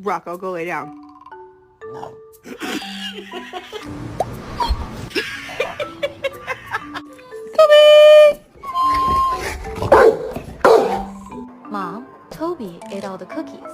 Rocco, go lay down. Mom, Toby ate all the cookies.